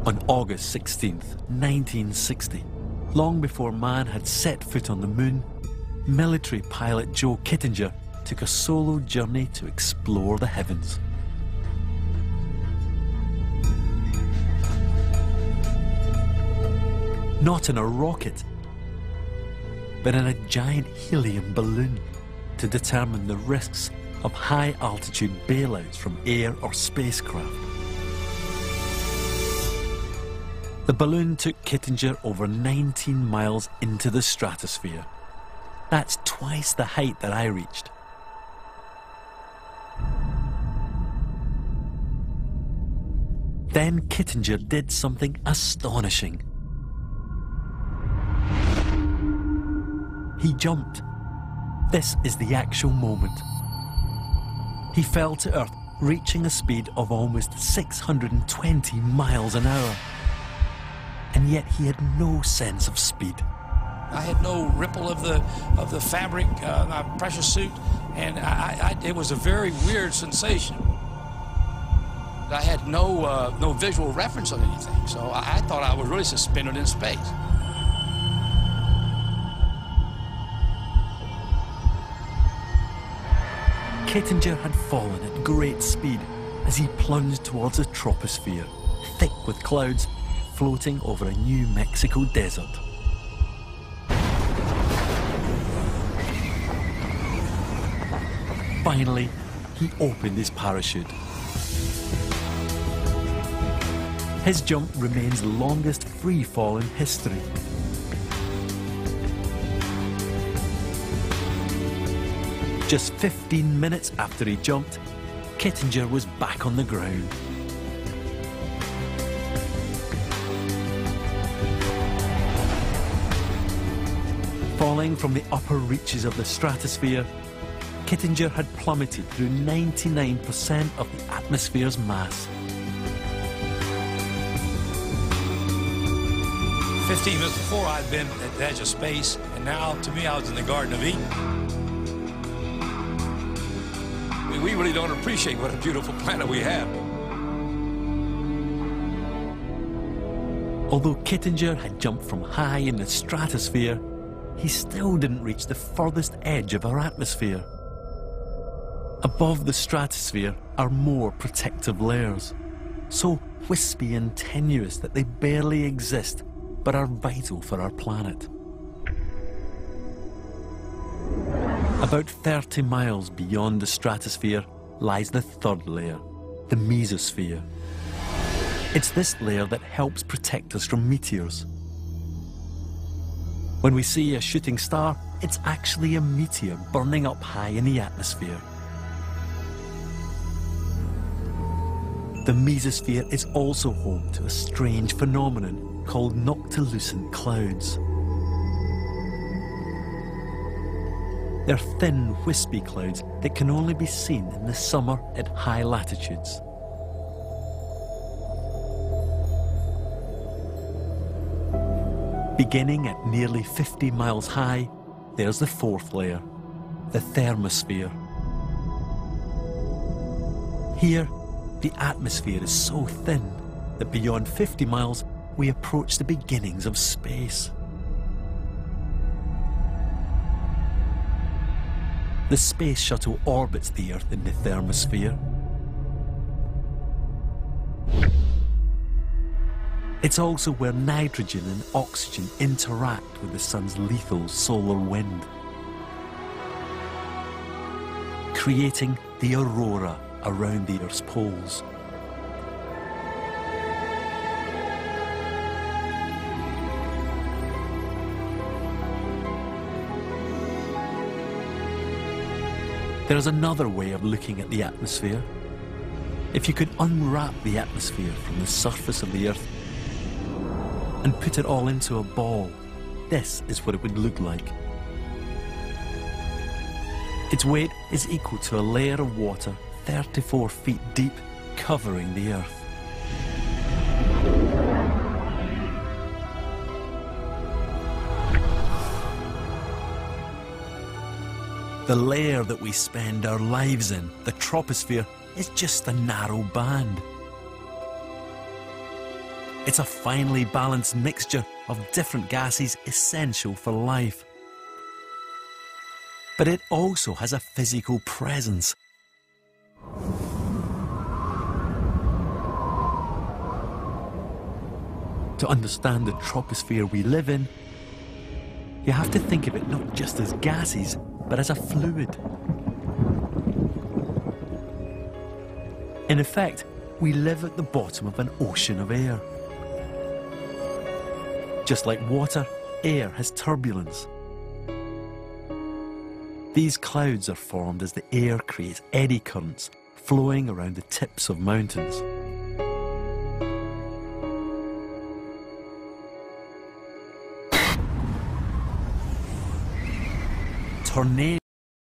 On August 16th, 1960, long before man had set foot on the moon, military pilot Joe Kittinger took a solo journey to explore the heavens. Not in a rocket, but in a giant helium balloon to determine the risks of high-altitude bailouts from air or spacecraft. The balloon took Kittinger over 19 miles into the stratosphere. That's twice the height that I reached. Then Kittinger did something astonishing. He jumped. This is the actual moment. He fell to Earth, reaching a speed of almost 620 miles an hour. And yet he had no sense of speed. I had no ripple of the fabric, my pressure suit, and it was a very weird sensation. I had no visual reference on anything, so I thought I was really suspended in space. Kittinger had fallen at great speed as he plunged towards a troposphere, thick with clouds, floating over a New Mexico desert. Finally, he opened his parachute. His jump remains the longest free fall in history. Just 15 minutes after he jumped, Kittinger was back on the ground. Falling from the upper reaches of the stratosphere, Kittinger had plummeted through 99% of the atmosphere's mass. 15 minutes before, I'd been at the edge of space, and now, to me, I was in the Garden of Eden. We really don't appreciate what a beautiful planet we have. Although Kittinger had jumped from high in the stratosphere, he still didn't reach the furthest edge of our atmosphere. Above the stratosphere are more protective layers, so wispy and tenuous that they barely exist, but are vital for our planet. About 30 miles beyond the stratosphere lies the third layer, the mesosphere. It's this layer that helps protect us from meteors. When we see a shooting star, it's actually a meteor burning up high in the atmosphere. The mesosphere is also home to a strange phenomenon called noctilucent clouds. They're thin, wispy clouds that can only be seen in the summer at high latitudes. Beginning at nearly 50 miles high, there's the fourth layer, the thermosphere. Here, the atmosphere is so thin that beyond 50 miles, we approach the beginnings of space. The space shuttle orbits the Earth in the thermosphere. It's also where nitrogen and oxygen interact with the sun's lethal solar wind, creating the aurora around the Earth's poles. There's another way of looking at the atmosphere. If you could unwrap the atmosphere from the surface of the Earth and put it all into a ball, this is what it would look like. Its weight is equal to a layer of water 34 feet deep, covering the Earth. The layer that we spend our lives in, the troposphere, is just a narrow band. It's a finely balanced mixture of different gases essential for life. But it also has a physical presence. To understand the troposphere we live in, you have to think of it not just as gases, but as a fluid. In effect, we live at the bottom of an ocean of air. Just like water, air has turbulence. These clouds are formed as the air creates eddy currents flowing around the tips of mountains. Tornadoes